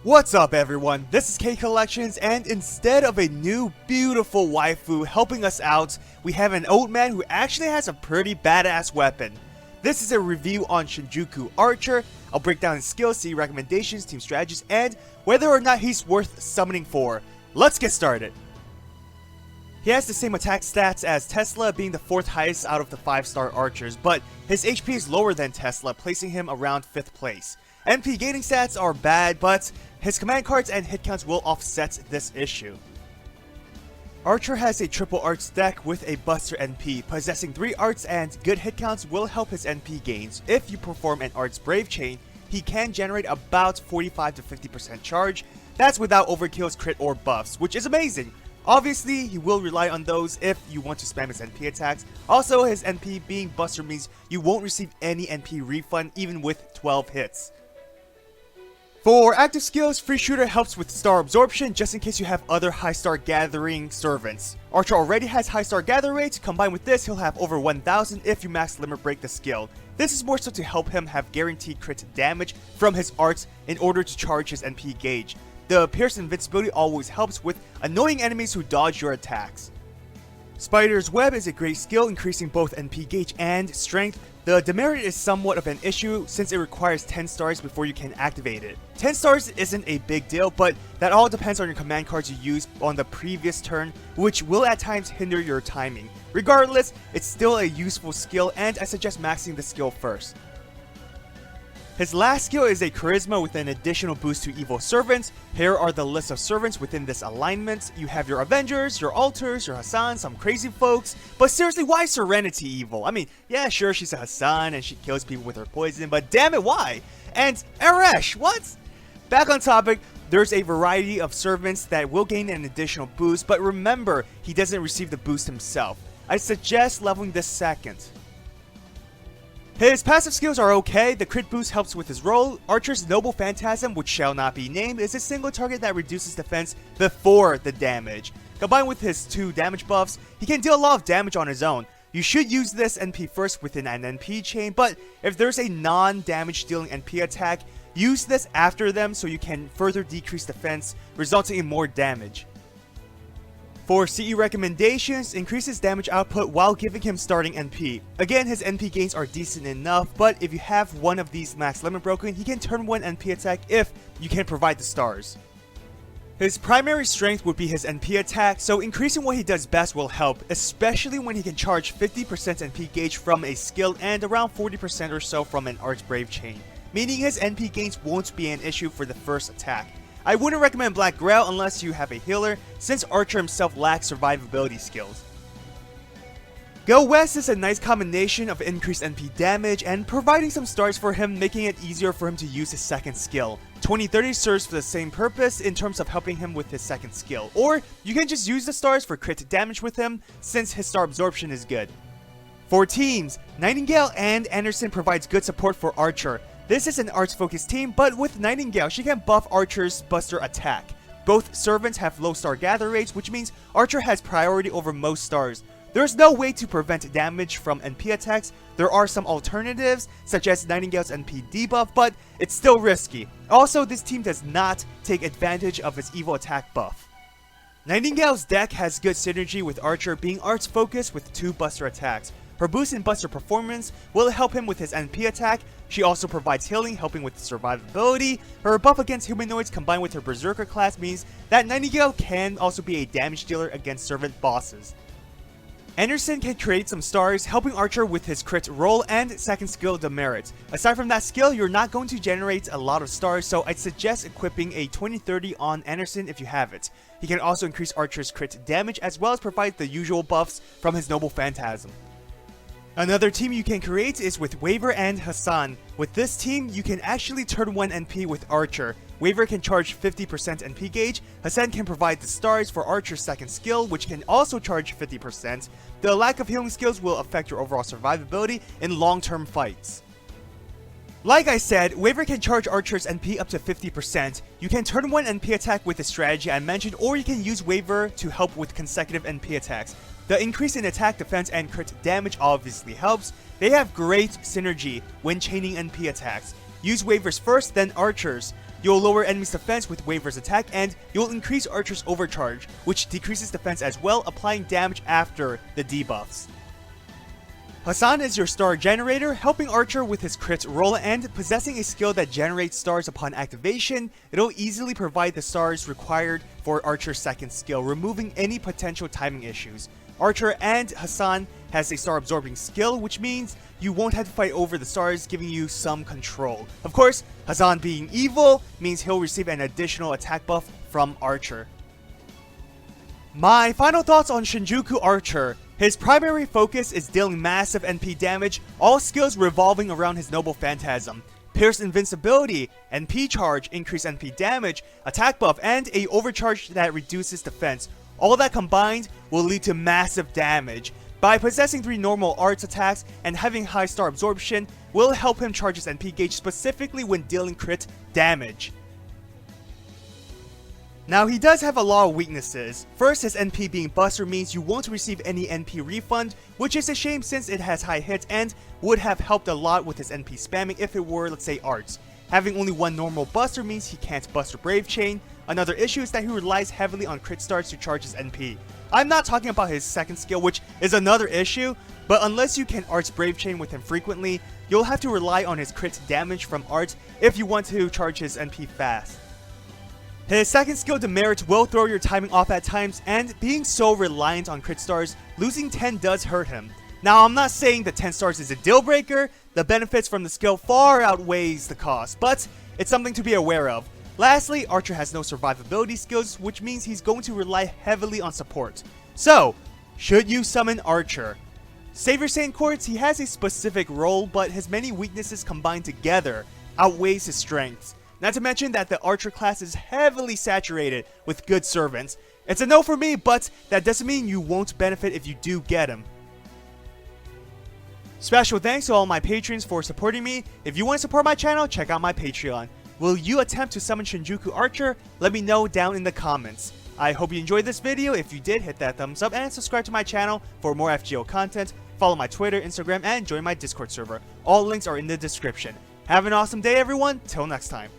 What's up everyone, this is K Collections, and instead of a new beautiful waifu helping us out, we have an old man who actually has a pretty badass weapon. This is a review on Shinjuku Archer. I'll break down his skills, see recommendations, team strategies, and whether or not he's worth summoning for. Let's get started. He has the same attack stats as Tesla, being the 4th highest out of the 5-star archers, but his HP is lower than Tesla, placing him around 5th place. MP gaining stats are bad, but his command cards and hit counts will offset this issue. Archer has a triple arts deck with a Buster NP. Possessing 3 arts and good hit counts will help his NP gains. If you perform an arts brave chain, he can generate about 45 to 50% charge. That's without overkills, crit, or buffs, which is amazing. Obviously, he will rely on those if you want to spam his NP attacks. Also, his NP being Buster means you won't receive any NP refund even with 12 hits. For active skills, Free Shooter helps with star absorption just in case you have other high star gathering servants. Archer already has high star gather rates. Combined with this, he'll have over 1000 if you max limit break the skill. This is more so to help him have guaranteed crit damage from his arts in order to charge his NP gauge. The Pierce Invincibility always helps with annoying enemies who dodge your attacks. Spider's Web is a great skill, increasing both NP gauge and strength. The demerit is somewhat of an issue since it requires 10 stars before you can activate it. 10 stars isn't a big deal, but that all depends on your command cards you use on the previous turn, which will at times hinder your timing. Regardless, it's still a useful skill, and I suggest maxing the skill first. His last skill is a Charisma with an additional boost to evil servants. Here are the list of servants within this alignment. You have your Avengers, your Alters, your Hassan, some crazy folks. But seriously, why Serenity evil? I mean, yeah, sure, she's a Hassan and she kills people with her poison, but damn it, why? And Arash, what? Back on topic, there's a variety of servants that will gain an additional boost, but remember, he doesn't receive the boost himself. I suggest leveling this second. His passive skills are okay. The crit boost helps with his roll. Archer's Noble Phantasm, which shall not be named, is a single target that reduces defense before the damage. Combined with his 2 damage buffs, he can deal a lot of damage on his own. You should use this NP first within an NP chain, but if there's a non-damage dealing NP attack, use this after them so you can further decrease defense, resulting in more damage. For CE recommendations, increase his damage output while giving him starting NP. Again, his NP gains are decent enough, but if you have one of these max limit broken, he can turn 1 NP attack if you can provide the stars. His primary strength would be his NP attack, so increasing what he does best will help, especially when he can charge 50% NP gauge from a skill and around 40% or so from an Arts Brave chain, meaning his NP gains won't be an issue for the first attack. I wouldn't recommend Black Grail unless you have a healer, since Archer himself lacks survivability skills. Go West is a nice combination of increased NP damage and providing some stars for him, making it easier for him to use his second skill. 2030 serves for the same purpose in terms of helping him with his second skill, or you can just use the stars for crit damage with him since his star absorption is good. For teams, Nightingale and Anderson provides good support for Archer. This is an arts-focused team, but with Nightingale, she can buff Archer's Buster attack. Both servants have low star gather rates, which means Archer has priority over most stars. There's no way to prevent damage from NP attacks. There are some alternatives, such as Nightingale's NP debuff, but it's still risky. Also, this team does not take advantage of its evil attack buff. Nightingale's deck has good synergy with Archer, being arts-focused with 2 Buster attacks. Her boost in Buster performance will help him with his NP attack. She also provides healing, helping with survivability. Her buff against humanoids combined with her Berserker class means that Nightingale can also be a damage dealer against servant bosses. Anderson can create some stars, helping Archer with his crit roll and second skill demerit. Aside from that skill, you're not going to generate a lot of stars, so I'd suggest equipping a 2030 on Anderson if you have it. He can also increase Archer's crit damage as well as provide the usual buffs from his Noble Phantasm. Another team you can create is with Waver and Hassan. With this team, you can actually turn 1 NP with Archer. Waver can charge 50% NP gauge, Hassan can provide the stars for Archer's second skill, which can also charge 50%. The lack of healing skills will affect your overall survivability in long-term fights. Like I said, Waver can charge Archer's NP up to 50%. You can turn 1 NP attack with the strategy I mentioned, or you can use Waver to help with consecutive NP attacks. The increase in attack, defense, and crit damage obviously helps. They have great synergy when chaining NP attacks. Use Wavers first, then Archers. you'll lower enemies' defense with Waver's attack, and you'll increase Archer's overcharge, which decreases defense as well, applying damage after the debuffs. Hassan is your star generator, helping Archer with his crit roll, and possessing a skill that generates stars upon activation, it'll easily provide the stars required for Archer's second skill, removing any potential timing issues. Archer and Hassan has a star absorbing skill, which means you won't have to fight over the stars, giving you some control. Of course, Hassan being evil means he'll receive an additional attack buff from Archer. My final thoughts on Shinjuku Archer. His primary focus is dealing massive NP damage, all skills revolving around his noble phantasm. Pierce invincibility, NP charge, increased NP damage, attack buff, and a overcharge that reduces defense. All that combined will lead to massive damage. By possessing 3 normal arts attacks and having high star absorption will help him charge his NP gauge specifically when dealing crit damage. Now, he does have a lot of weaknesses. First, his NP being Buster means you won't receive any NP refund, which is a shame since it has high hits and would have helped a lot with his NP spamming if it were, let's say, arts. Having only 1 normal Buster means he can't Buster Brave Chain. Another issue is that he relies heavily on crit stars to charge his NP. I'm not talking about his second skill, which is another issue, but unless you can arts Brave Chain with him frequently, you'll have to rely on his crit damage from arts if you want to charge his NP fast. His second skill demerit will throw your timing off at times, and being so reliant on crit stars, losing 10 does hurt him. Now, I'm not saying that 10 stars is a deal breaker, the benefits from the skill far outweighs the cost, but it's something to be aware of. Lastly, Archer has no survivability skills, which means he's going to rely heavily on support. So, should you summon Archer? Savior Saint Quartz, he has a specific role, but his many weaknesses combined together outweighs his strengths. Not to mention that the Archer class is heavily saturated with good servants. It's a no for me, but that doesn't mean you won't benefit if you do get him. Special thanks to all my patrons for supporting me. If you want to support my channel, check out my Patreon. Will you attempt to summon Shinjuku Archer? Let me know down in the comments. I hope you enjoyed this video. If you did, hit that thumbs up and subscribe to my channel for more FGO content. Follow my Twitter, Instagram, and join my Discord server. All links are in the description. Have an awesome day, everyone. Till next time.